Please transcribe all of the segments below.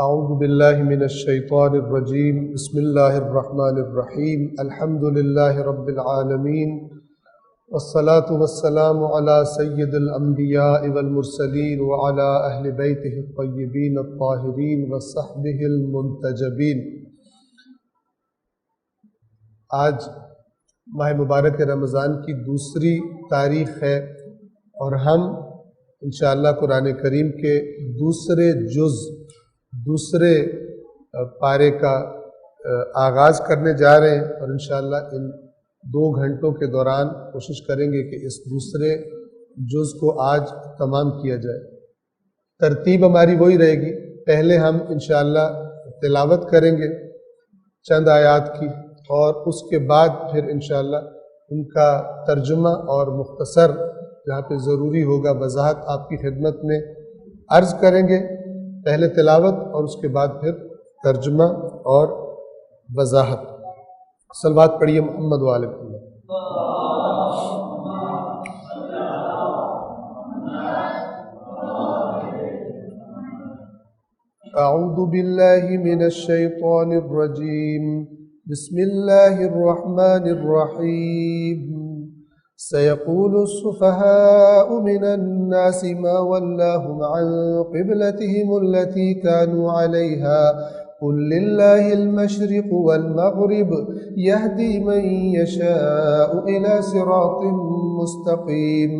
اعوذ باللہ من الشیطان الرجیم بسم اللہ الرحمن الرحیم الحمد للہ رب العالمین والصلاة والسلام علی سید الانبیاء والمرسلین وعلی اہل بیتہ الطیبین الطاہرین وصحبہ المنتجبین۔ آج ماہ مبارک رمضان کی دوسری تاریخ ہے اور ہم انشاءاللہ قرآن کریم کے دوسرے پارے کا آغاز کرنے جا رہے ہیں، اور انشاءاللہ ان 2 گھنٹوں کے دوران کوشش کریں گے کہ اس دوسرے جز کو آج تمام کیا جائے۔ ترتیب ہماری وہی رہے گی، پہلے ہم انشاءاللہ تلاوت کریں گے چند آیات کی، اور اس کے بعد پھر انشاءاللہ ان کا ترجمہ اور مختصر جہاں پہ ضروری ہوگا وضاحت آپ کی خدمت میں عرض کریں گے۔ پہلے تلاوت اور اس کے بعد پھر ترجمہ اور وضاحت۔ صلوات پڑھیے محمد و آل محمد۔ اعوذ باللہ من الشیطان الرجیم بسم اللہ الرحمن الرحیم۔ سيقول السفهاء من الناس ما ولاهم عن قبلتهم التي كانوا عليها قل لله المشرق والمغرب يهدي من يشاء إلى صراط مستقيم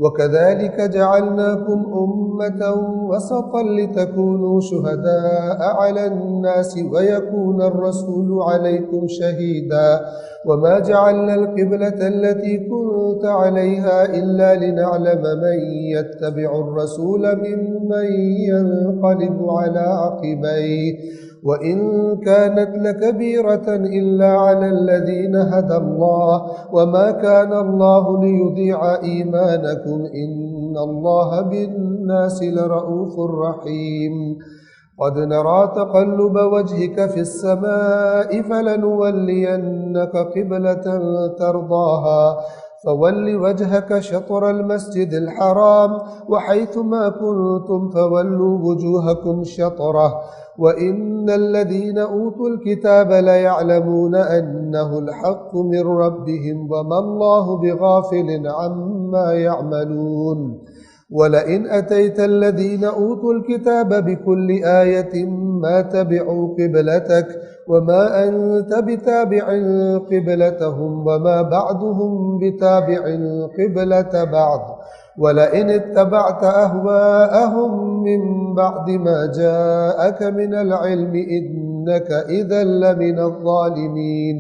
وكذلك جعلناكم أمة وسطا لتكونوا شهداء على الناس ويكون الرسول عليكم شهيدا وما جعلنا القبلة التي كنت عليها إلا لنعلم من يتبع الرسول ممن ينقلب على عقبيه وإن كانت لكبيرة إلا على الذين هدى الله وما كان الله ليضيع إيمانكم إن الله بالناس لرؤوف رحيم قد نرى تقلب وجهك في السماء فلنولينك قبلة ترضاها فول وجهك شطر المسجد الحرام وحيث ما كنتم فولوا وجوهكم شطره وإن الذين أوتوا الكتاب ليعلمون أنه الحق من ربهم وما الله بغافل عما يعملون ولئن أتيت الذين أوتوا الكتاب بكل آية ما تبعوا قبلتك وما أنت بتابع قبلتهم وما بعضهم بتابع قبلة بعض ولئن اتبعت أهواءهم من بعد ما جاءك من العلم إنك إذا لمن الظالمين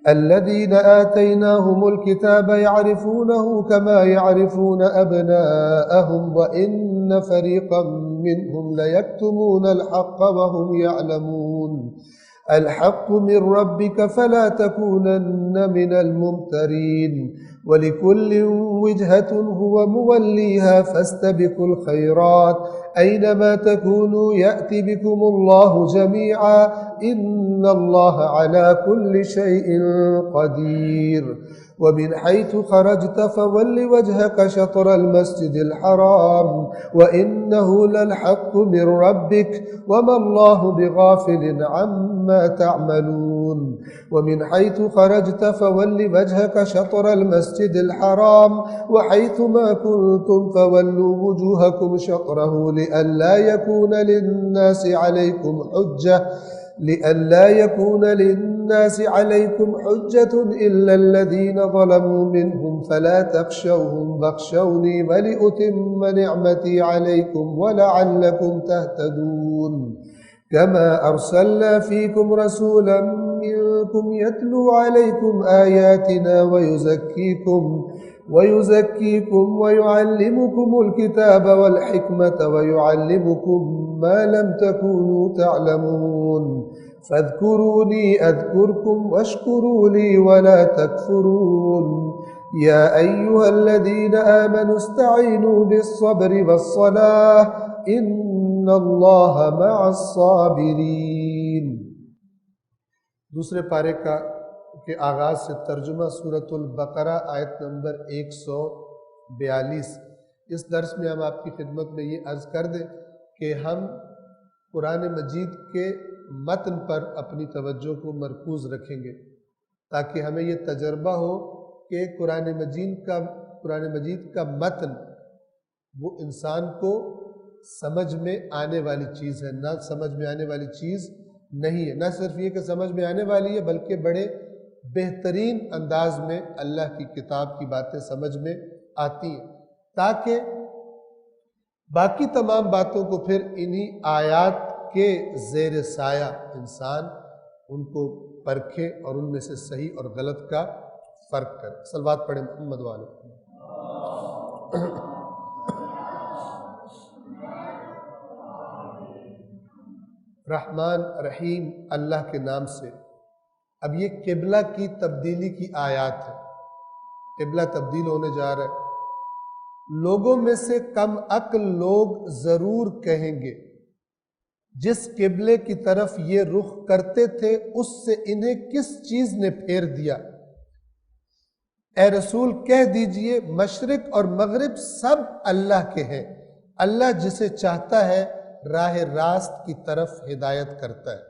الذين آتيناهم الكتاب يعرفونه كما يعرفون أبناءهم وإن فريقا منهم ليكتمون الحق وهم يعلمون الحق من ربك فلا تكونن من الممترين ولكل وجهة هو موليها فاستبقوا الخيرات أينما تكونوا يأتي بكم الله جميعا إن الله على كل شيء قدير ومن حيث خرجت فول وجهك شطر المسجد الحرام وإنه للحق من ربك وما الله بغافل عما تعملون ومن حيث خرجت فول وجهك شطر المسجد الحرام وحيث ما كنتم فولوا وجوهكم شطره لئلا يكون للناس عليكم حجة إلا الذين ظلموا منهم فلا تخشوهم واخشوني ولأتم نعمتي عليكم ولعلكم تهتدون كما أرسلنا فيكم رسولا منكم يتلو عليكم آياتنا ويزكيكم ويعلمكم الكتاب والحكمة ويعلمكم ما لم تكونوا تعلمون فاذكروني أذكركم واشكروا لي ولا تكفرون يا أيها الذين آمنوا استعينوا بالصبر والصلاة إن الله مع الصابرين۔ دوسرے پارے کے آغاز سے ترجمہ سورۃ البقرہ آیت نمبر 142۔ اس درس میں ہم آپ کی خدمت میں یہ عرض کر دیں کہ ہم قرآن مجید کے متن پر اپنی توجہ کو مرکوز رکھیں گے تاکہ ہمیں یہ تجربہ ہو کہ قرآن مجید کا متن وہ انسان کو سمجھ میں آنے والی چیز ہے، نہ سمجھ میں آنے والی چیز نہیں ہے۔ نہ صرف یہ کہ سمجھ میں آنے والی ہے بلکہ بڑے بہترین انداز میں اللہ کی کتاب کی باتیں سمجھ میں آتی ہیں، تاکہ باقی تمام باتوں کو پھر انہی آیات کے زیر سایہ انسان ان کو پرکھے اور ان میں سے صحیح اور غلط کا فرق کرے۔ صلوات پڑھیں محمد والے۔ رحمان رحیم اللہ کے نام سے۔ اب یہ قبلہ کی تبدیلی کی آیات ہے۔ قبلہ تبدیل ہونے جا رہا ہے۔ لوگوں میں سے کم عقل لوگ ضرور کہیں گے جس قبلے کی طرف یہ رخ کرتے تھے اس سے انہیں کس چیز نے پھیر دیا؟ اے رسول کہہ دیجئے مشرق اور مغرب سب اللہ کے ہیں، اللہ جسے چاہتا ہے راہ راست کی طرف ہدایت کرتا ہے۔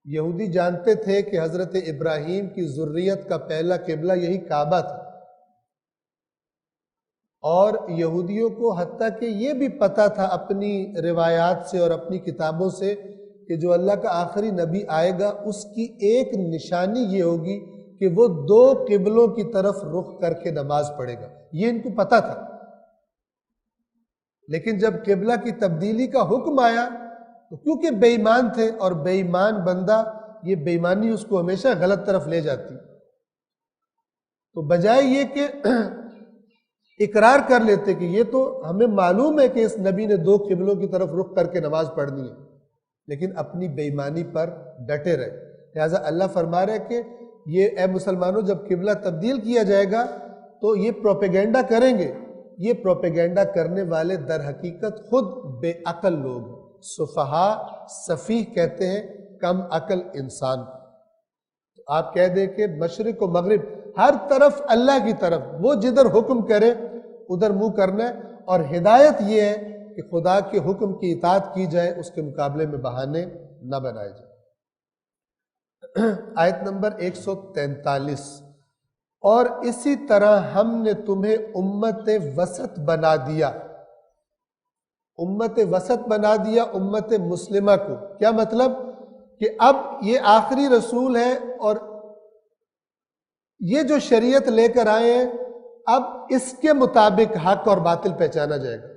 یہودی جانتے تھے کہ حضرت ابراہیم کی ذریت کا پہلا قبلہ یہی کعبہ تھا، اور یہودیوں کو حتیٰ کہ یہ بھی پتہ تھا اپنی روایات سے اور اپنی کتابوں سے کہ جو اللہ کا آخری نبی آئے گا اس کی ایک نشانی یہ ہوگی کہ وہ دو قبلوں کی طرف رخ کر کے نماز پڑھے گا، یہ ان کو پتہ تھا۔ لیکن جب قبلہ کی تبدیلی کا حکم آیا تو کیونکہ بے ایمان تھے، اور بے ایمان بندہ یہ بے ایمانی اس کو ہمیشہ غلط طرف لے جاتی، تو بجائے یہ کہ اقرار کر لیتے کہ یہ تو ہمیں معلوم ہے کہ اس نبی نے دو قبلوں کی طرف رخ کر کے نماز پڑھنی ہے، لیکن اپنی بے ایمانی پر ڈٹے رہے۔ لہٰذا اللہ فرما رہے کہ یہ اے مسلمانوں جب قبلہ تبدیل کیا جائے گا تو یہ پروپیگنڈا کریں گے۔ یہ پروپیگنڈا کرنے والے در حقیقت خود بے عقل لوگ ہیں۔ سفہاء سفیہ کہتے ہیں کم عقل انسان۔ آپ کہہ دیں کہ مشرق و مغرب ہر طرف اللہ کی طرف، وہ جدھر حکم کرے ادھر منہ کرنا ہے، اور ہدایت یہ ہے کہ خدا کے حکم کی اطاعت کی جائے، اس کے مقابلے میں بہانے نہ بنائے جائے۔ آیت نمبر 143، اور اسی طرح ہم نے تمہیں امت وسط بنا دیا۔ امت وسط بنا دیا امت مسلمہ کو، کیا مطلب؟ کہ اب یہ آخری رسول ہے اور یہ جو شریعت لے کر آئے ہیں اب اس کے مطابق حق اور باطل پہچانا جائے گا۔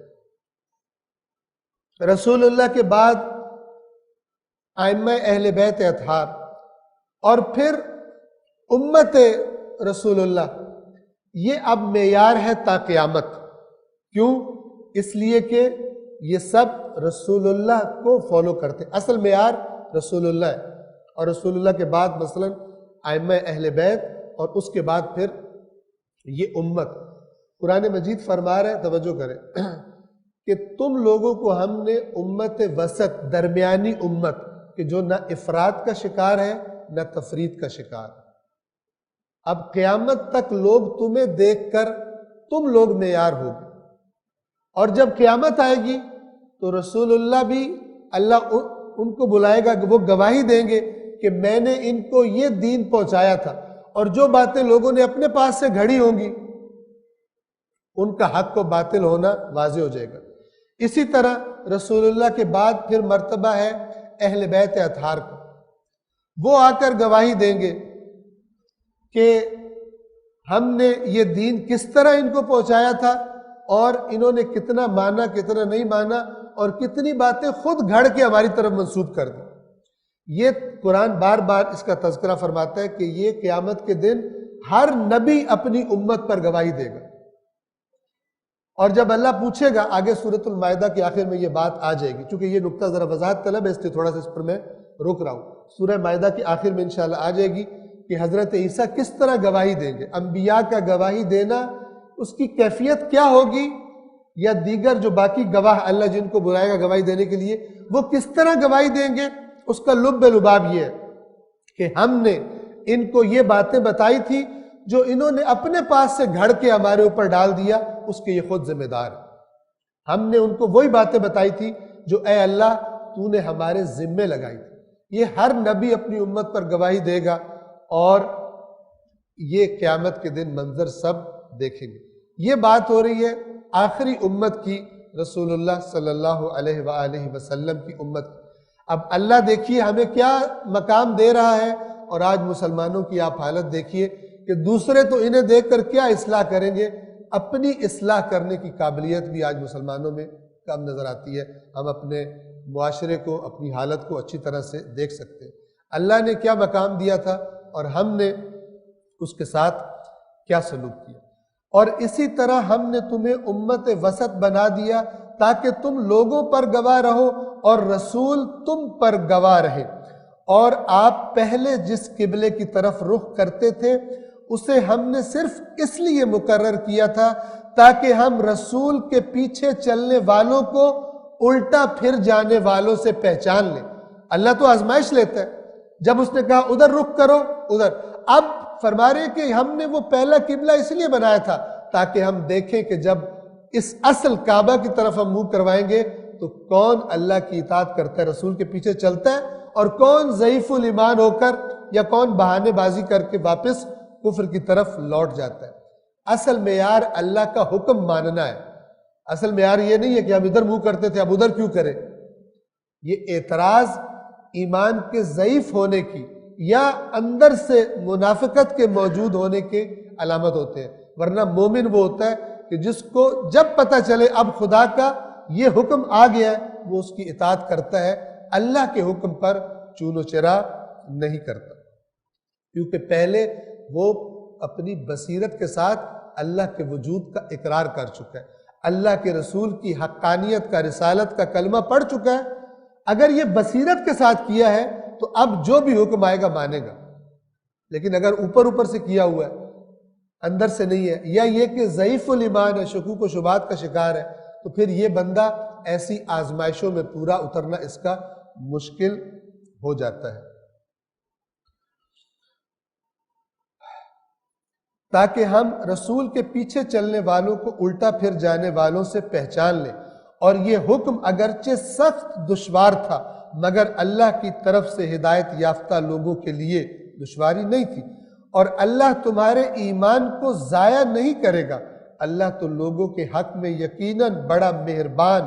رسول اللہ کے بعد ائمہ اہل بیت اطہار، اور پھر امت رسول اللہ، یہ اب معیار ہے تا قیامت۔ کیوں؟ اس لیے کہ یہ سب رسول اللہ کو فالو کرتے، اصل معیار رسول اللہ ہے، اور رسول اللہ کے بعد مثلا ائمہ اہل بیت، اور اس کے بعد پھر یہ امت۔ قرآن مجید فرما رہے، توجہ کریں، کہ تم لوگوں کو ہم نے امت وسط، درمیانی امت، کہ جو نہ افراد کا شکار ہے نہ تفرید کا شکار۔ اب قیامت تک لوگ تمہیں دیکھ کر تم لوگ معیار ہوگے، اور جب قیامت آئے گی تو رسول اللہ بھی اللہ ان کو بلائے گا کہ وہ گواہی دیں گے کہ میں نے ان کو یہ دین پہنچایا تھا، اور جو باتیں لوگوں نے اپنے پاس سے گھڑی ہوں گی ان کا حق و باطل ہونا واضح ہو جائے گا۔ اسی طرح رسول اللہ کے بعد پھر مرتبہ ہے اہل بیت اطہار کا، وہ آ کر گواہی دیں گے کہ ہم نے یہ دین کس طرح ان کو پہنچایا تھا، اور انہوں نے کتنا مانا کتنا نہیں مانا، اور کتنی باتیں خود گھڑ کے ہماری طرف منسوب کر دیں۔ یہ قرآن بار بار اس کا تذکرہ فرماتا ہے کہ یہ قیامت کے دن ہر نبی اپنی امت پر گواہی دے گا، اور جب اللہ پوچھے گا، آگے سورۃ المائدہ کے آخر میں یہ بات آ جائے گی، چونکہ یہ نقطہ ذرا وضاحت طلب ہے اس لیے تھوڑا سا اس پر میں رک رہا ہوں۔ سورہ مائدہ کے آخر میں انشاءاللہ آ جائے گی کہ حضرت عیسیٰ کس طرح گواہی دیں گے، انبیاء کا گواہی دینا اس کی کیفیت کیا ہوگی، یا دیگر جو باقی گواہ اللہ جن کو بلائے گا گواہی دینے کے لیے وہ کس طرح گواہی دیں گے۔ اس کا لب لباب یہ ہے کہ ہم نے ان کو یہ باتیں بتائی تھی جو انہوں نے اپنے پاس سے گھڑ کے ہمارے اوپر ڈال دیا، اس کے یہ خود ذمہ دار ہے۔ ہم نے ان کو وہی باتیں بتائی تھی جو اے اللہ تو نے ہمارے ذمے لگائی تھی۔ یہ ہر نبی اپنی امت پر گواہی دے گا اور یہ قیامت کے دن منظر سب دیکھیں گے۔ یہ بات ہو رہی ہے آخری امت کی، رسول اللہ صلی اللہ علیہ وآلہ وسلم کی امت کی۔ اب اللہ دیکھیے ہمیں کیا مقام دے رہا ہے، اور آج مسلمانوں کی آپ حالت دیکھیے کہ دوسرے تو انہیں دیکھ کر کیا اصلاح کریں گے، اپنی اصلاح کرنے کی قابلیت بھی آج مسلمانوں میں کم نظر آتی ہے۔ ہم اپنے معاشرے کو، اپنی حالت کو اچھی طرح سے دیکھ سکتے ہیں۔ اللہ نے کیا مقام دیا تھا اور ہم نے اس کے ساتھ کیا سلوک کیا۔ اور اسی طرح ہم نے تمہیں امت وسط بنا دیا تاکہ تم لوگوں پر گواہ رہو اور رسول تم پر گواہ رہے، اور آپ پہلے جس قبلے کی طرف رخ کرتے تھے اسے ہم نے صرف اس لیے مقرر کیا تھا تاکہ ہم رسول کے پیچھے چلنے والوں کو الٹا پھر جانے والوں سے پہچان لیں۔ اللہ تو آزمائش لیتا ہے، جب اس نے کہا ادھر رخ کرو ادھر، اب فرما رہے کہ ہم نے وہ پہلا قبلہ اس لیے بنایا تھا تاکہ ہم دیکھیں کہ جب اس اصل کعبہ کی طرف ہم منہ کروائیں گے تو کون اللہ کی اطاعت کرتا ہے، رسول کے پیچھے چلتا ہے، اور کون ضعیف الایمان ہو کر یا کون بہانے بازی کر کے واپس کفر کی طرف لوٹ جاتا ہے۔ اصل معیار اللہ کا حکم ماننا ہے، اصل معیار یہ نہیں ہے کہ ہم ادھر منہ کرتے تھے اب ادھر کیوں کریں۔ یہ اعتراض ایمان کے ضعیف ہونے کی یا اندر سے منافقت کے موجود ہونے کے علامت ہوتے ہیں، ورنہ مومن وہ ہوتا ہے کہ جس کو جب پتہ چلے اب خدا کا یہ حکم آ گیا ہے وہ اس کی اطاعت کرتا ہے، اللہ کے حکم پر چون و چرا نہیں کرتا، کیونکہ پہلے وہ اپنی بصیرت کے ساتھ اللہ کے وجود کا اقرار کر چکا ہے، اللہ کے رسول کی حقانیت کا، رسالت کا کلمہ پڑھ چکا ہے۔ اگر یہ بصیرت کے ساتھ کیا ہے تو اب جو بھی حکم آئے گا مانے گا، لیکن اگر اوپر اوپر سے کیا ہوا ہے اندر سے نہیں ہے، یا یہ کہ ضعیف الایمان ہے، شکوک و شبہات کا شکار ہے، تو پھر یہ بندہ ایسی آزمائشوں میں پورا اترنا اس کا مشکل ہو جاتا ہے۔ تاکہ ہم رسول کے پیچھے چلنے والوں کو الٹا پھر جانے والوں سے پہچان لیں، اور یہ حکم اگرچہ سخت دشوار تھا مگر اللہ کی طرف سے ہدایت یافتہ لوگوں کے لیے دشواری نہیں تھی، اور اللہ تمہارے ایمان کو ضائع نہیں کرے گا، اللہ تو لوگوں کے حق میں یقیناً بڑا مہربان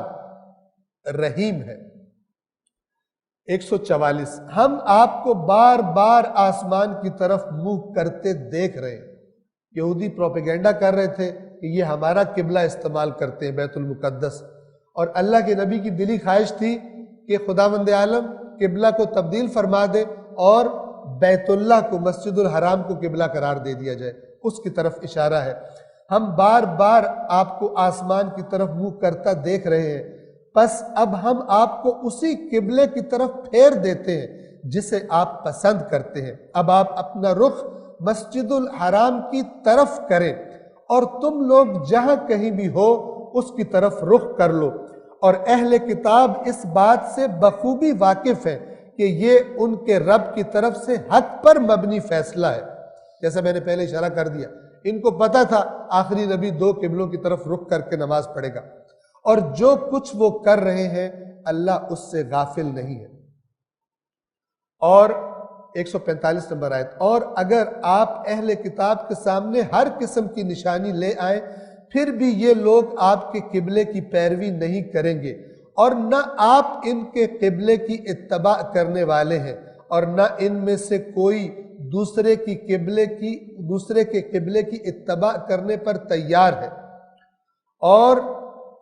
رحیم ہے۔ 144 ہم آپ کو بار بار آسمان کی طرف منہ کرتے دیکھ رہے ہیں۔ یہودی پروپیگنڈا کر رہے تھے کہ یہ ہمارا قبلہ استعمال کرتے ہیں، بیت المقدس، اور اللہ کے نبی کی دلی خواہش تھی کہ خداوند عالم قبلہ کو تبدیل فرما دے اور بیت اللہ کو، مسجد الحرام کو قبلہ قرار دے دیا جائے، اس کی طرف اشارہ ہے۔ ہم بار بار آپ کو آسمان کی طرف منہ کرتا دیکھ رہے ہیں، پس اب ہم آپ کو اسی قبلے کی طرف پھیر دیتے ہیں جسے آپ پسند کرتے ہیں۔ اب آپ اپنا رخ مسجد الحرام کی طرف کریں اور تم لوگ جہاں کہیں بھی ہو اس کی طرف رخ کر لو، اور اہل کتاب اس بات سے بخوبی واقف ہے کہ یہ ان کے رب کی طرف سے حق پر مبنی فیصلہ ہے۔ جیسا میں نے پہلے اشارہ کر دیا، ان کو پتا تھا آخری نبی دو قبلوں کی طرف رخ کر کے نماز پڑھے گا، اور جو کچھ وہ کر رہے ہیں اللہ اس سے غافل نہیں ہے۔ اور 145 نمبر آیت، اور اگر آپ اہل کتاب کے سامنے ہر قسم کی نشانی لے آئیں پھر بھی یہ لوگ آپ کے قبلے کی پیروی نہیں کریں گے، اور نہ آپ ان کے قبلے کی اتباع کرنے والے ہیں، اور نہ ان میں سے کوئی دوسرے کے قبلے کی اتباع کرنے پر تیار ہے، اور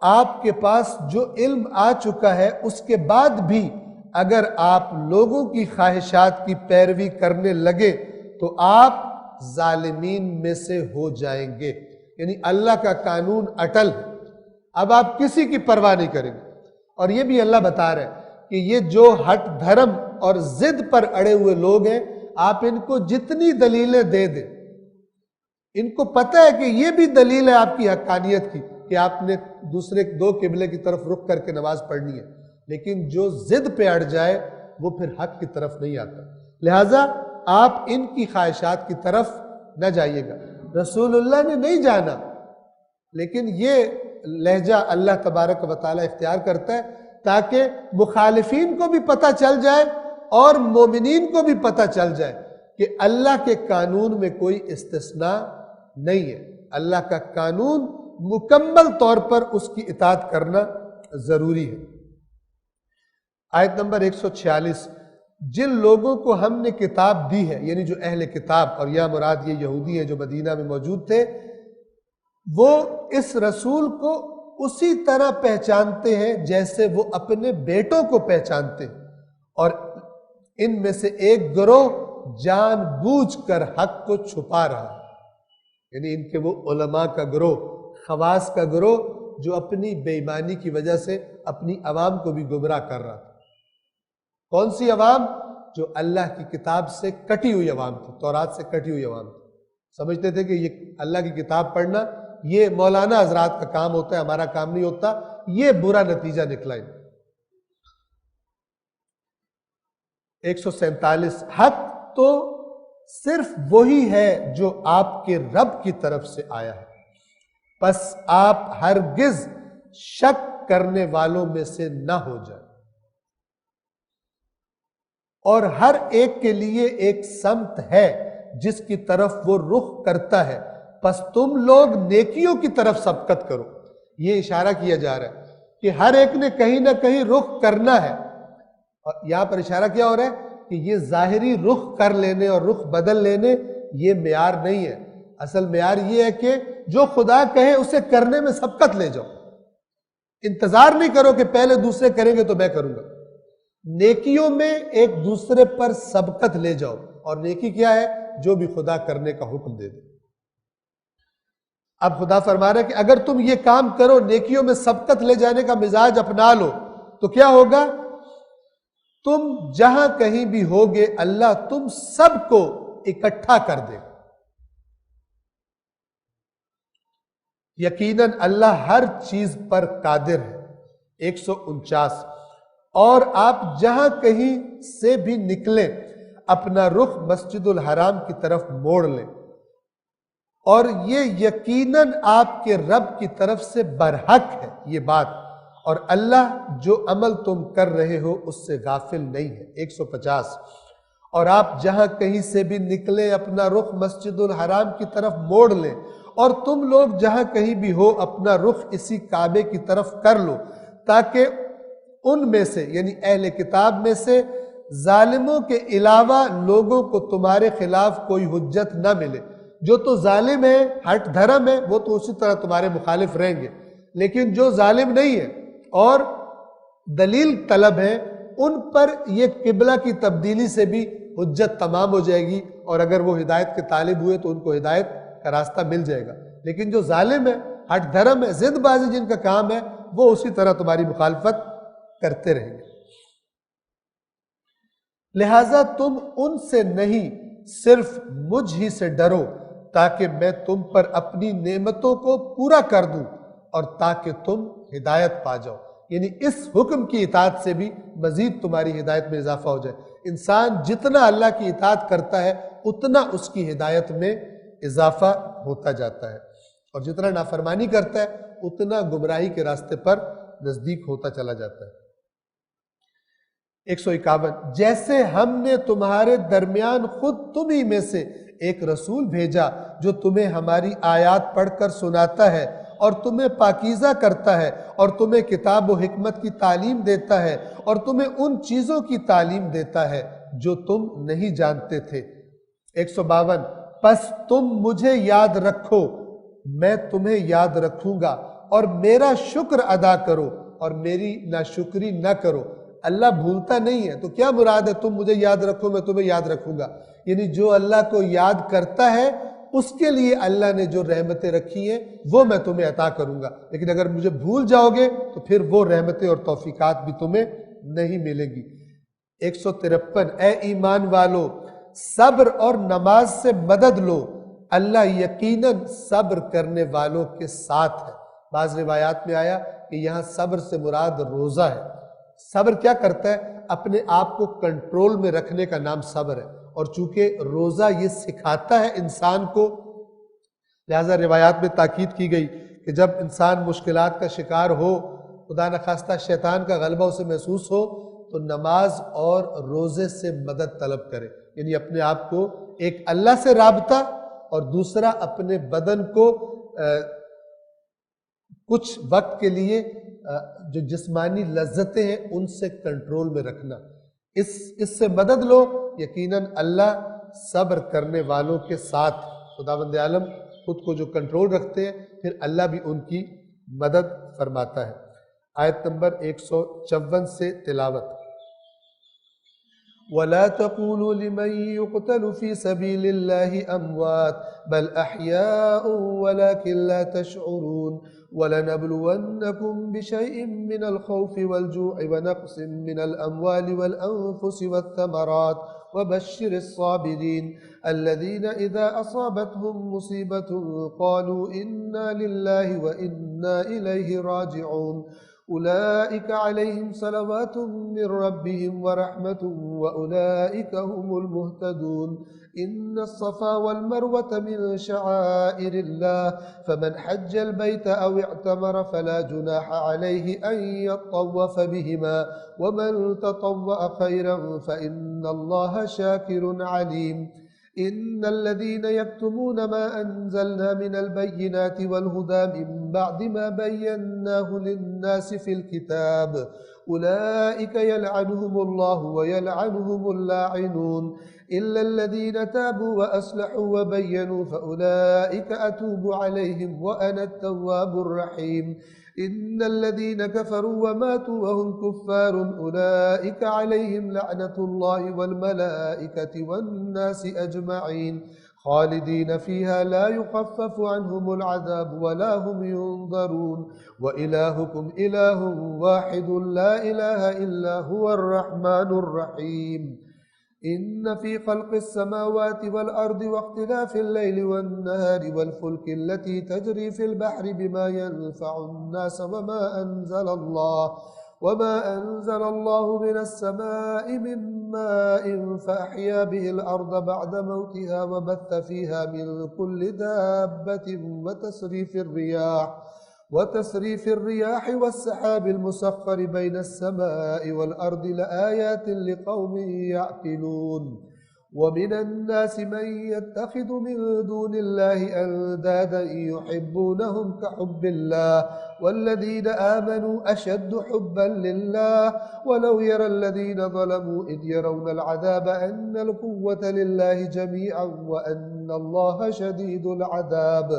آپ کے پاس جو علم آ چکا ہے اس کے بعد بھی اگر آپ لوگوں کی خواہشات کی پیروی کرنے لگے تو آپ ظالمین میں سے ہو جائیں گے۔ یعنی اللہ کا قانون اٹل ہے، اب آپ کسی کی پرواہ نہیں کریں گے۔ اور یہ بھی اللہ بتا رہے ہیں کہ یہ جو ہٹ دھرم اور ضد پر اڑے ہوئے لوگ ہیں، آپ ان کو جتنی دلیلیں دے دیں، ان کو پتہ ہے کہ یہ بھی دلیل ہے آپ کی حقانیت کی کہ آپ نے دوسرے دو قبلے کی طرف رخ کر کے نماز پڑھنی ہے، لیکن جو ضد پہ اڑ جائے وہ پھر حق کی طرف نہیں آتا۔ لہٰذا آپ ان کی خواہشات کی طرف نہ جائیے گا۔ رسول اللہ نے نہیں جانا، لیکن یہ لہجہ اللہ تبارک و تعالیٰ اختیار کرتا ہے تاکہ مخالفین کو بھی پتہ چل جائے اور مومنین کو بھی پتہ چل جائے کہ اللہ کے قانون میں کوئی استثناء نہیں ہے، اللہ کا قانون مکمل طور پر اس کی اطاعت کرنا ضروری ہے۔ آیت نمبر 146، جن لوگوں کو ہم نے کتاب دی ہے، یعنی جو اہل کتاب، اور یا مراد یہ یہودی ہیں جو مدینہ میں موجود تھے، وہ اس رسول کو اسی طرح پہچانتے ہیں جیسے وہ اپنے بیٹوں کو پہچانتے ہیں، اور ان میں سے ایک گروہ جان بوجھ کر حق کو چھپا رہا ہے، یعنی ان کے وہ علماء کا گروہ، خواص کا گروہ جو اپنی بے ایمانی کی وجہ سے اپنی عوام کو بھی گمراہ کر رہا تھا۔ کون سی عوام؟ جو اللہ کی کتاب سے کٹی ہوئی عوام تھی، تورات سے کٹی ہوئی عوام تھی، سمجھتے تھے کہ یہ اللہ کی کتاب پڑھنا یہ مولانا حضرات کا کام ہوتا ہے، ہمارا کام نہیں ہوتا، یہ برا نتیجہ نکلا۔ 147، حق تو صرف وہی ہے جو آپ کے رب کی طرف سے آیا ہے، پس آپ ہرگز شک کرنے والوں میں سے نہ ہو جائیں، اور ہر ایک کے لیے ایک سمت ہے جس کی طرف وہ رخ کرتا ہے، پس تم لوگ نیکیوں کی طرف سبقت کرو۔ یہ اشارہ کیا جا رہا ہے کہ ہر ایک نے کہیں نہ کہیں رخ کرنا ہے، اور یہاں پر اشارہ کیا ہو رہا ہے کہ یہ ظاہری رخ کر لینے اور رخ بدل لینے یہ معیار نہیں ہے، اصل معیار یہ ہے کہ جو خدا کہے اسے کرنے میں سبقت لے جاؤ، انتظار نہیں کرو کہ پہلے دوسرے کریں گے تو میں کروں گا، نیکیوں میں ایک دوسرے پر سبقت لے جاؤ، اور نیکی کیا ہے؟ جو بھی خدا کرنے کا حکم دے دے۔ اب خدا فرما رہا ہے کہ اگر تم یہ کام کرو، نیکیوں میں سبقت لے جانے کا مزاج اپنا لو، تو کیا ہوگا؟ تم جہاں کہیں بھی ہوگے اللہ تم سب کو اکٹھا کر دے گا۔ یقیناً اللہ ہر چیز پر قادر ہے۔ 149، اور آپ جہاں کہیں سے بھی نکلیں اپنا رخ مسجد الحرام کی طرف موڑ لیں، اور یہ یقیناً آپ کے رب کی طرف سے برحق ہے یہ بات، اور اللہ جو عمل تم کر رہے ہو اس سے غافل نہیں ہے۔ 150، اور آپ جہاں کہیں سے بھی نکلیں اپنا رخ مسجد الحرام کی طرف موڑ لیں، اور تم لوگ جہاں کہیں بھی ہو اپنا رخ اسی کعبے کی طرف کر لو، تاکہ ان میں سے یعنی اہل کتاب میں سے ظالموں کے علاوہ لوگوں کو تمہارے خلاف کوئی حجت نہ ملے۔ جو تو ظالم ہے، ہٹ دھرم ہے، وہ تو اسی طرح تمہارے مخالف رہیں گے، لیکن جو ظالم نہیں ہے اور دلیل طلب ہے ان پر یہ قبلہ کی تبدیلی سے بھی حجت تمام ہو جائے گی، اور اگر وہ ہدایت کے طالب ہوئے تو ان کو ہدایت کا راستہ مل جائے گا، لیکن جو ظالم ہے، ہٹ دھرم ہے، ضد بازی جن کا کام ہے، وہ اسی طرح تمہاری مخالفت کرتے رہیں گے۔ لہٰذا تم ان سے نہیں صرف مجھ ہی سے ڈرو، تاکہ میں تم پر اپنی نعمتوں کو پورا کر دوں اور تاکہ تم ہدایت پا جاؤ، یعنی اس حکم کی اطاعت سے بھی مزید تمہاری ہدایت میں اضافہ ہو جائے۔ انسان جتنا اللہ کی اطاعت کرتا ہے اتنا اس کی ہدایت میں اضافہ ہوتا جاتا ہے، اور جتنا نافرمانی کرتا ہے اتنا گمراہی کے راستے پر نزدیک ہوتا چلا جاتا ہے۔ 151، جیسے ہم نے تمہارے درمیان خود تمہیں میں سے ایک رسول بھیجا جو تمہیں ہماری آیات پڑھ کر سناتا ہے اور تمہیں پاکیزہ کرتا ہے اور تمہیں کتاب و حکمت کی تعلیم دیتا ہے اور تمہیں ان چیزوں کی تعلیم دیتا ہے جو تم نہیں جانتے تھے۔ 152، پس تم مجھے یاد رکھو، میں تمہیں یاد رکھوں گا، اور میرا شکر ادا کرو اور میری ناشکری نہ کرو۔ اللہ بھولتا نہیں ہے، تو کیا مراد ہے تم مجھے یاد رکھو میں تمہیں یاد رکھوں گا؟ یعنی جو اللہ کو یاد کرتا ہے اس کے لیے اللہ نے جو رحمتیں رکھی ہیں وہ میں تمہیں عطا کروں گا، لیکن اگر مجھے بھول جاؤ گے تو پھر وہ رحمتیں اور توفیقات بھی تمہیں نہیں ملیں گی۔ 153، اے ایمان والو صبر اور نماز سے مدد لو، اللہ یقیناً صبر کرنے والوں کے ساتھ ہے۔ بعض روایات میں آیا کہ یہاں صبر سے مراد روزہ ہے۔ صبر کیا کرتا ہے؟ اپنے آپ کو کنٹرول میں رکھنے کا نام صبر ہے، اور چونکہ روزہ یہ سکھاتا ہے انسان کو، لہذا روایات میں تاکید کی گئی کہ جب انسان مشکلات کا شکار ہو خدا نخواستہ شیطان کا غلبہ اسے محسوس ہو تو نماز اور روزے سے مدد طلب کرے، یعنی اپنے آپ کو ایک اللہ سے رابطہ اور دوسرا اپنے بدن کو کچھ وقت کے لیے جو جسمانی لذتیں ہیں ان سے کنٹرول میں رکھنا، اس سے مدد لو، یقیناً اللہ صبر کرنے والوں کے ساتھ، خداوند عالم خود کو جو کنٹرول رکھتے ہیں پھر اللہ بھی ان کی مدد فرماتا ہے۔ آیت نمبر 154 سے تلاوت۔ وَلَا تَقُولُوا لِمَن يُقْتَلُ فِي سَبِيلِ اللَّهِ أَمْوَاتٌ بَلْ أَحْيَاءٌ وَلَكِنْ لَا تَشْعُرُونَ وَلَنَبْلُوَنَّكُمْ بِشَيْءٍ مِّنَ الْخَوْفِ وَالْجُوعِ وَنَقْصٍ مِّنَ الْأَمْوَالِ وَالْأَنفُسِ وَالثَّمَرَاتِ وَبَشِّرِ الصَّابِرِينَ الَّذِينَ إِذَا أَصَابَتْهُم مُّصِيبَةٌ قَالُوا إِنَّا لِلَّهِ وَإِنَّا إِلَيْهِ رَاجِعُونَ أولئك عليهم صلوات من ربهم ورحمة وأولئك هم المهتدون إن الصفا والمروة من شعائر الله فمن حج البيت أو اعتمر فلا جناح عليه أن يطوف بهما ومن تطوع خيرا فإن الله شاكر عليم إن الذين يكتمون ما أنزلنا من البينات والهدى من بعد ما بيناه للناس في الكتاب أولئك يلعنهم الله ويلعنهم اللاعنون إلا الذين تابوا وأصلحوا وبينوا فأولئك أتوب عليهم وأنا التواب الرحيم إن الذين كفروا وماتوا وهم كفار أولئك عليهم لعنة الله والملائكة والناس أجمعين خالدين فيها لا يخفف عنهم العذاب ولا هم ينظرون وإلهكم إله واحد لا إله إلا هو الرحمن الرحيم إن في خلق السماوات والأرض واختلاف الليل والنهار والفلك التي تجري في البحر بما ينفع الناس وما أنزل الله من السماء من ماء فأحيا به الأرض بعد موتها وبث فيها من كل دابة وتصريف الرياح والسحاب المسخر بين السماء والأرض لآيات لقوم يعقلون ومن الناس من يتخذ من دون الله أندادا يحبونهم كحب الله والذين آمنوا أشد حبا لله ولو يرى الذين ظلموا إذ يرون العذاب أن القوة لله جميعا وأن الله شديد العذاب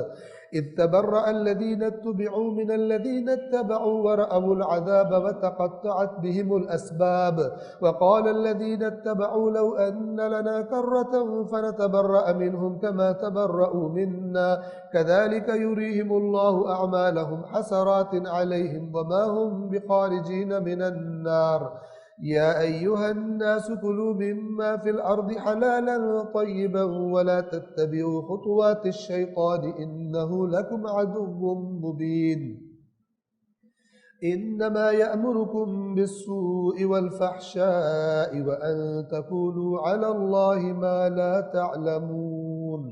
إذ تبرأ الذين اتبعوا من الذين اتبعوا ورأوا العذاب وتقطعت بهم الأسباب وقال الذين اتبعوا لو أن لنا كرة فنتبرأ منهم كما تبرأوا منا كذلك يريهم الله أعمالهم حسرات عليهم وما هم بخارجين من النار يا أيها الناس كلوا مما في الأرض حلالا طيبا ولا تتبعوا خطوات الشيطان إنه لكم عدو مبين إنما يأمركم بالسوء والفحشاء وأن تقولوا على الله ما لا تعلمون۔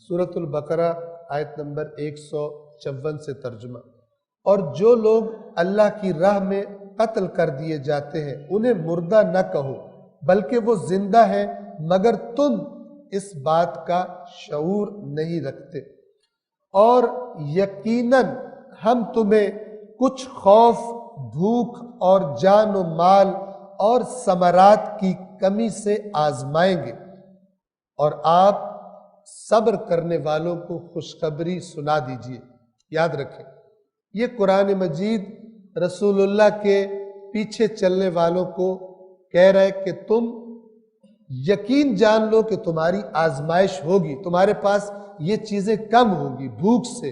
سورة البقرہ آیت نمبر 154 سے ترجمہ۔ اور جو لوگ اللہ کی راہ میں قتل کر دیے جاتے ہیں انہیں مردہ نہ کہو بلکہ وہ زندہ ہیں مگر تم اس بات کا شعور نہیں رکھتے، اور یقیناً ہم تمہیں کچھ خوف، بھوک اور جان و مال اور ثمرات کی کمی سے آزمائیں گے، اور آپ صبر کرنے والوں کو خوشخبری سنا دیجئے۔ یاد رکھیں یہ قرآن مجید رسول اللہ کے پیچھے چلنے والوں کو کہہ رہے کہ تم یقین جان لو کہ تمہاری آزمائش ہوگی، تمہارے پاس یہ چیزیں کم ہوں گی، بھوک سے،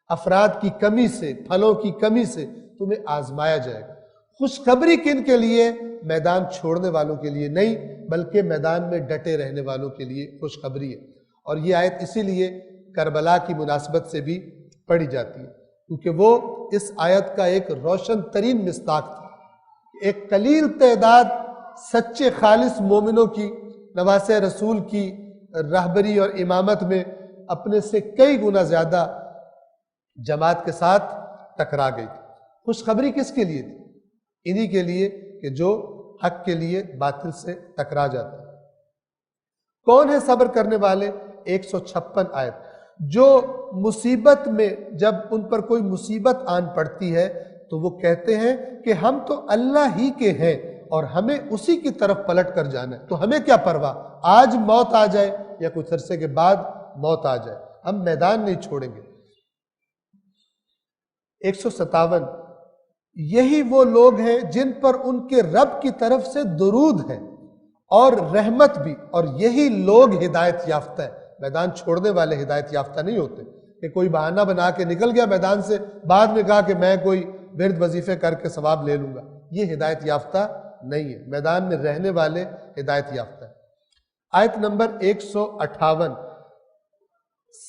افراد کی کمی سے، پھلوں کی کمی سے تمہیں آزمایا جائے گا۔ خوشخبری کن کے لیے؟ میدان چھوڑنے والوں کے لیے نہیں بلکہ میدان میں ڈٹے رہنے والوں کے لیے خوشخبری ہے۔ اور یہ آیت اسی لیے کربلا کی مناسبت سے بھی پڑھی جاتی ہے کیونکہ وہ اس آیت کا ایک روشن ترین مصداق تھا۔ ایک قلیل تعداد سچے خالص مومنوں کی نواسہ رسول کی رہبری اور امامت میں اپنے سے کئی گنا زیادہ جماعت کے ساتھ ٹکرا گئی۔ خوشخبری کس کے لیے تھی؟ انہی کے لیے کہ جو حق کے لیے باطل سے ٹکرا جاتا ہے۔ کون ہے صبر کرنے والے؟ 156 آیت۔ جو مصیبت میں جب ان پر کوئی مصیبت آن پڑتی ہے تو وہ کہتے ہیں کہ ہم تو اللہ ہی کے ہیں اور ہمیں اسی کی طرف پلٹ کر جانا ہے، تو ہمیں کیا پرواہ، آج موت آ جائے یا کچھ عرصے کے بعد موت آ جائے، ہم میدان نہیں چھوڑیں گے۔ 157 یہی وہ لوگ ہیں جن پر ان کے رب کی طرف سے درود ہے اور رحمت بھی، اور یہی لوگ ہدایت یافتہ ہے۔ میدان چھوڑنے والے ہدایت یافتہ نہیں ہوتے کہ کوئی بہانہ بنا کے نکل گیا میدان سے، بعد میں کہا کہ میں کوئی ورد وظیفے کر کے ثواب لے لوں گا، یہ ہدایت یافتہ نہیں ہے۔ میدان میں رہنے والے ہدایت یافتہ ہے۔ آیت نمبر 158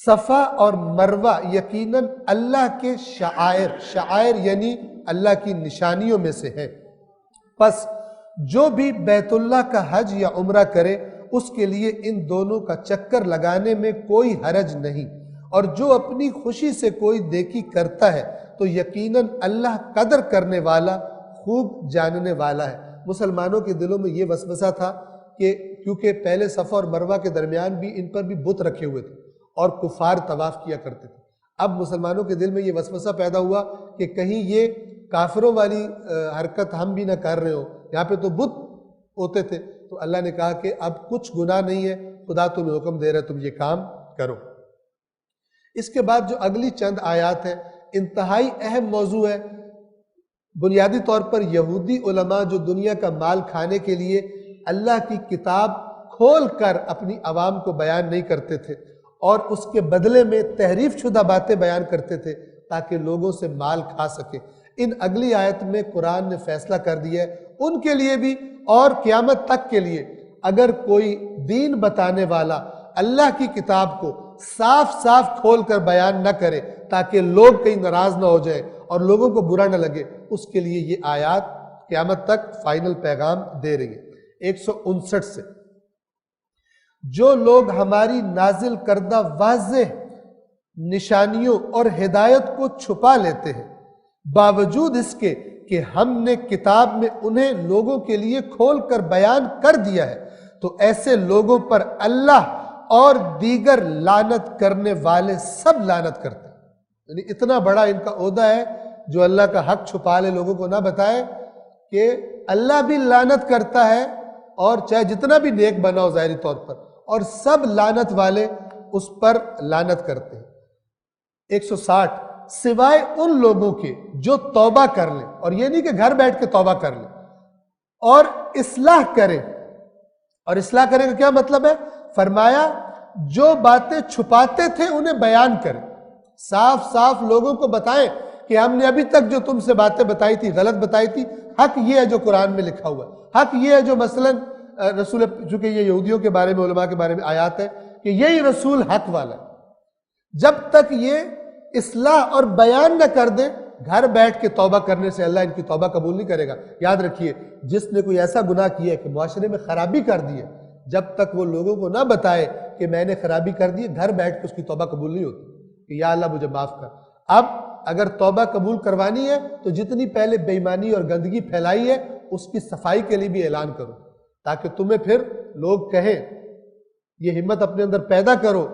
صفا اور مروہ یقیناً اللہ کے شعائر یعنی اللہ کی نشانیوں میں سے ہے، پس جو بھی بیت اللہ کا حج یا عمرہ کرے اس کے لیے ان دونوں کا چکر لگانے میں کوئی حرج نہیں، اور جو اپنی خوشی سے کوئی نیکی کرتا ہے تو یقیناً اللہ قدر کرنے والا خوب جاننے والا ہے۔ مسلمانوں کے دلوں میں یہ وسوسہ تھا کہ کیونکہ پہلے صفا اور مروہ کے درمیان بھی ان پر بھی بت رکھے ہوئے تھے اور کفار طواف کیا کرتے تھے، اب مسلمانوں کے دل میں یہ وسوسہ پیدا ہوا کہ کہیں یہ کافروں والی حرکت ہم بھی نہ کر رہے ہو، یہاں پہ تو بت ہوتے تھے، تو اللہ نے کہا کہ اب کچھ گناہ نہیں ہے، خدا تمہیں حکم دے رہا ہے تم یہ کام کرو۔ اس کے بعد جو اگلی چند آیات ہیں انتہائی اہم موضوع ہے۔ بنیادی طور پر یہودی علماء جو دنیا کا مال کھانے کے لیے اللہ کی کتاب کھول کر اپنی عوام کو بیان نہیں کرتے تھے اور اس کے بدلے میں تحریف شدہ باتیں بیان کرتے تھے تاکہ لوگوں سے مال کھا سکے، ان اگلی آیت میں قرآن نے فیصلہ کر دیا ہے ان کے لیے بھی اور قیامت تک کے لیے، اگر کوئی دین بتانے والا اللہ کی کتاب کو صاف صاف کھول کر بیان نہ کرے تاکہ لوگ کہیں ناراض نہ ہو جائے اور لوگوں کو برا نہ لگے، اس کے لیے یہ آیات قیامت تک فائنل پیغام دے رہی ہے۔ 159 سے جو لوگ ہماری نازل کردہ واضح نشانیوں اور ہدایت کو چھپا لیتے ہیں باوجود اس کے کہ ہم نے کتاب میں انہیں لوگوں کے لیے کھول کر بیان کر دیا ہے، تو ایسے لوگوں پر اللہ اور دیگر لعنت کرنے والے سب لعنت کرتے ہیں۔ یعنی اتنا بڑا ان کا عہدہ ہے جو اللہ کا حق چھپا لے، لوگوں کو نہ بتائے کہ اللہ بھی لعنت کرتا ہے، اور چاہے جتنا بھی نیک بنا ہو ظاہری طور پر، اور سب لعنت والے اس پر لعنت کرتے ہیں۔ 160 سوائے ان لوگوں کے جو توبہ کر لیں، اور یہ نہیں کہ گھر بیٹھ کے توبہ کر لیں، اور اصلاح کریں۔ اور اصلاح کریں کا کیا مطلب ہے؟ فرمایا جو باتیں چھپاتے تھے انہیں بیان کریں، صاف صاف لوگوں کو بتائیں کہ ہم نے ابھی تک جو تم سے باتیں بتائی تھی غلط بتائی تھی، حق یہ ہے جو قرآن میں لکھا ہوا ہے، حق یہ ہے جو مثلا رسول، چونکہ یہ یہودیوں کے بارے میں علماء کے بارے میں آیات ہے کہ یہی رسول حق والا ہے۔ جب تک یہ اصلاح اور بیان نہ کر دیں، گھر بیٹھ کے توبہ کرنے سے اللہ ان کی توبہ قبول نہیں کرے گا۔ یاد رکھیے جس نے کوئی ایسا گناہ کیا ہے کہ معاشرے میں خرابی کر دی ہے، جب تک وہ لوگوں کو نہ بتائے کہ میں نے خرابی کر دی ہے، گھر بیٹھ کے اس کی توبہ قبول نہیں ہوتی کہ یا اللہ مجھے معاف کر۔ اب اگر توبہ قبول کروانی ہے تو جتنی پہلے بے ایمانی اور گندگی پھیلائی ہے اس کی صفائی کے لیے بھی اعلان کرو، تاکہ تمہیں پھر لوگ کہیں، یہ ہمت اپنے اندر پیدا کرو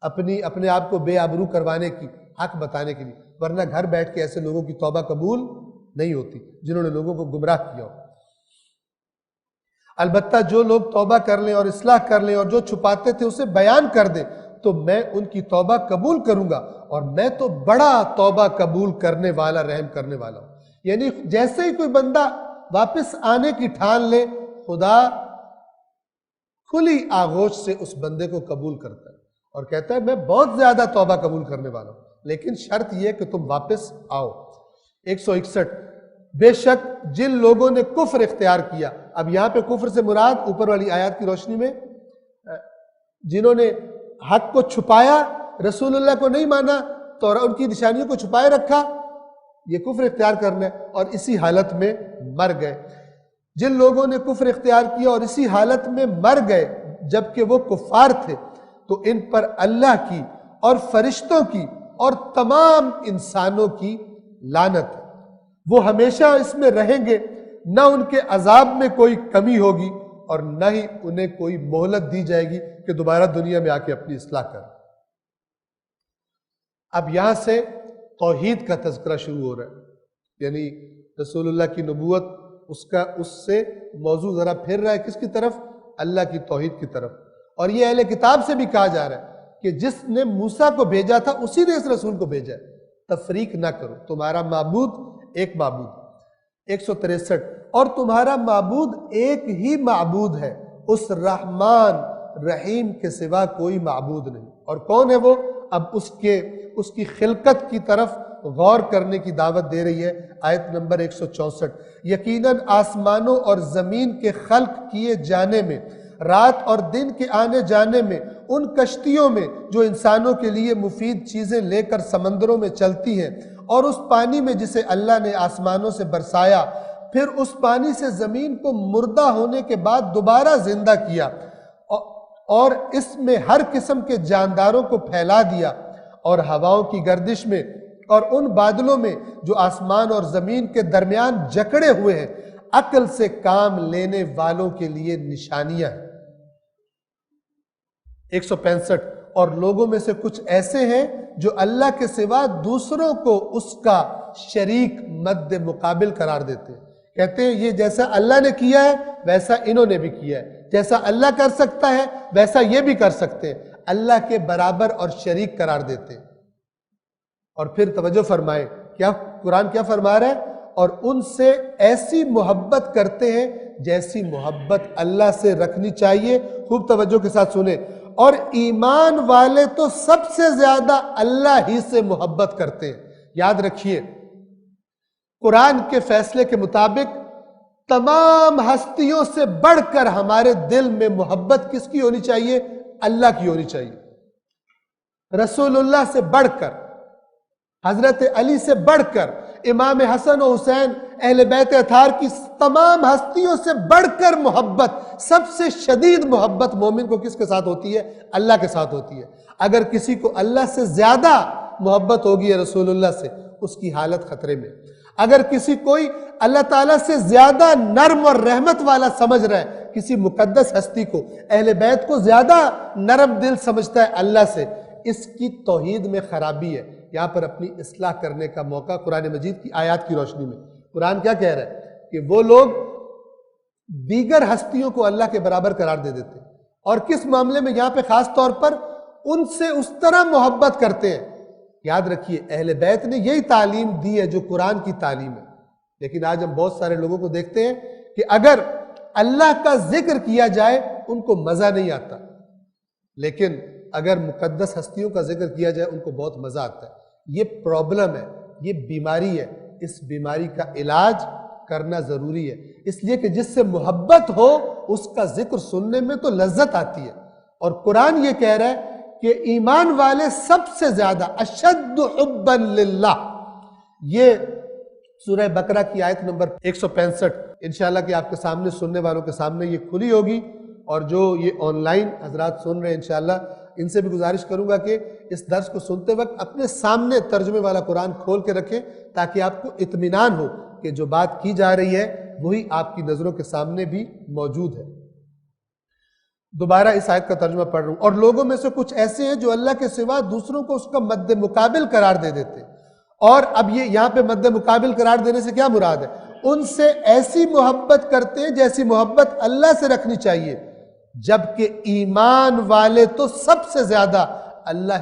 اپنے آپ کو بے آبرو کروانے کی، حق بتانے کے لیے، ورنہ گھر بیٹھ کے ایسے لوگوں کی توبہ قبول نہیں ہوتی جنہوں نے لوگوں کو گمراہ کیا ہو۔ البتہ جو لوگ توبہ کر لیں اور اصلاح کر لیں اور جو چھپاتے تھے اسے بیان کر دیں تو میں ان کی توبہ قبول کروں گا، اور میں تو بڑا توبہ قبول کرنے والا، رحم کرنے والا ہوں۔ یعنی جیسے ہی کوئی بندہ واپس آنے کی ٹھان لے، خدا کھلی آغوش سے اس بندے کو قبول کرتا ہے اور کہتا ہے میں بہت زیادہ توبہ قبول کرنے والا ہوں، لیکن شرط یہ کہ تم واپس آؤ۔ 161 بے شک جن لوگوں نے کفر اختیار کیا، اب یہاں پہ کفر سے مراد اوپر والی آیات کی روشنی میں جنہوں نے حق کو چھپایا، رسول اللہ کو نہیں مانا تو ان کی نشانیوں کو چھپائے رکھا، یہ کفر اختیار کرنا ہے، اور اسی حالت میں مر گئے۔ جن لوگوں نے کفر اختیار کیا اور اسی حالت میں مر گئے جبکہ وہ کفار تھے، تو ان پر اللہ کی اور فرشتوں کی اور تمام انسانوں کی لعنت ہے۔ وہ ہمیشہ اس میں رہیں گے، نہ ان کے عذاب میں کوئی کمی ہوگی اور نہ ہی انہیں کوئی مہلت دی جائے گی کہ دوبارہ دنیا میں آ کے اپنی اصلاح کریں۔ اب یہاں سے توحید کا تذکرہ شروع ہو رہا ہے، یعنی رسول اللہ کی نبوت اس سے موضوع ذرا پھر رہا ہے کس کی طرف؟ اللہ کی توحید کی طرف۔ اور یہ اہل کتاب سے بھی کہا جا رہا ہے کہ جس نے موسیٰ کو بھیجا تھا اسی نے اس رسول کو بھیجا ہے، تفریق نہ کرو، تمہارا معبود ایک معبود 163، اور تمہارا معبود ایک ہی معبود ہے، اس رحمان رحیم کے سوا کوئی معبود نہیں۔ اور کون ہے وہ؟ اب اس کی خلقت کی طرف غور کرنے کی دعوت دے رہی ہے آیت نمبر 164۔ یقیناً آسمانوں اور زمین کے خلق کیے جانے میں، رات اور دن کے آنے جانے میں، ان کشتیوں میں جو انسانوں کے لیے مفید چیزیں لے کر سمندروں میں چلتی ہیں، اور اس پانی میں جسے اللہ نے آسمانوں سے برسایا، پھر اس پانی سے زمین کو مردہ ہونے کے بعد دوبارہ زندہ کیا، اور اس میں ہر قسم کے جانداروں کو پھیلا دیا، اور ہواؤں کی گردش میں اور ان بادلوں میں جو آسمان اور زمین کے درمیان جکڑے ہوئے ہیں، عقل سے کام لینے والوں کے لیے نشانیاں ہیں۔ 165، اور لوگوں میں سے کچھ ایسے ہیں جو اللہ کے سوا دوسروں کو اس کا شریک مد مقابل قرار دیتے ہیں، کہتے ہیں یہ جیسا اللہ نے کیا ہے ویسا انہوں نے بھی کیا ہے، جیسا اللہ کر سکتا ہے ویسا یہ بھی کر سکتے ہیں، اللہ کے برابر اور شریک قرار دیتے ہیں۔ اور پھر توجہ فرمائیں، کیا قرآن کیا فرما رہا ہے؟ اور ان سے ایسی محبت کرتے ہیں جیسی محبت اللہ سے رکھنی چاہیے۔ خوب توجہ کے ساتھ سنیں، اور ایمان والے تو سب سے زیادہ اللہ ہی سے محبت کرتے ہیں۔ یاد رکھیے، قرآن کے فیصلے کے مطابق تمام ہستیوں سے بڑھ کر ہمارے دل میں محبت کس کی ہونی چاہیے؟ اللہ کی ہونی چاہیے، رسول اللہ سے بڑھ کر، حضرت علی سے بڑھ کر، امام حسن و حسین، اہل بیت اطہار کی تمام ہستیوں سے بڑھ کر محبت، سب سے شدید محبت مومن کو کس کے ساتھ ہوتی ہے؟ اللہ کے ساتھ ہوتی ہے۔ اگر کسی کو اللہ سے زیادہ محبت ہوگی رسول اللہ سے، اس کی حالت خطرے میں۔ اگر کسی کوئی اللہ تعالیٰ سے زیادہ نرم اور رحمت والا سمجھ رہا ہے، کسی مقدس ہستی کو، اہل بیت کو زیادہ نرم دل سمجھتا ہے اللہ سے، اس کی توحید میں خرابی ہے۔ یہاں پر اپنی اصلاح کرنے کا موقع قرآن مجید کی آیات کی روشنی میں۔ قرآن کیا کہہ رہا ہے کہ وہ لوگ دیگر ہستیوں کو اللہ کے برابر قرار دے دیتے ہیں، اور کس معاملے میں؟ یہاں پہ خاص طور پر ان سے اس طرح محبت کرتے ہیں۔ یاد رکھیے، اہل بیت نے یہی تعلیم دی ہے جو قرآن کی تعلیم ہے، لیکن آج ہم بہت سارے لوگوں کو دیکھتے ہیں کہ اگر اللہ کا ذکر کیا جائے ان کو مزہ نہیں آتا، لیکن اگر مقدس ہستیوں کا ذکر کیا جائے ان کو بہت مزہ آتا ہے۔ یہ پرابلم ہے، یہ بیماری ہے، اس بیماری کا علاج کرنا ضروری ہے، اس لیے کہ جس سے محبت ہو اس کا ذکر سننے میں تو لذت آتی ہے۔ اور قرآن یہ کہہ رہا ہے کہ ایمان والے سب سے زیادہ اشد حبا للہ۔ یہ سورہ بقرہ کی آیت نمبر 165 انشاءاللہ کہ آپ کے سامنے، سننے والوں کے سامنے یہ کھلی ہوگی، اور جو یہ آن لائن حضرات سن رہے ہیں انشاءاللہ ان سے بھی گزارش کروں گا کہ اس درس کو سنتے وقت اپنے سامنے ترجمے والا قرآن کھول کے رکھیں، تاکہ آپ کو اطمینان ہو کہ جو بات کی جا رہی ہے وہی آپ کی نظروں کے سامنے بھی موجود ہے۔ دوبارہ اس آیت کا ترجمہ پڑھ رہا ہوں، اور لوگوں میں سے کچھ ایسے ہیں جو اللہ کے سوا دوسروں کو اس کا مد مقابل قرار دے دیتے ہیں۔ اور اب یہ یہاں پہ مد مقابل قرار دینے سے کیا مراد ہے؟ ان سے ایسی محبت کرتے ہیں جیسی محبت اللہ سے رکھنی چاہیے، جبکہ ایمان والے تو سب سے زیادہ اللہ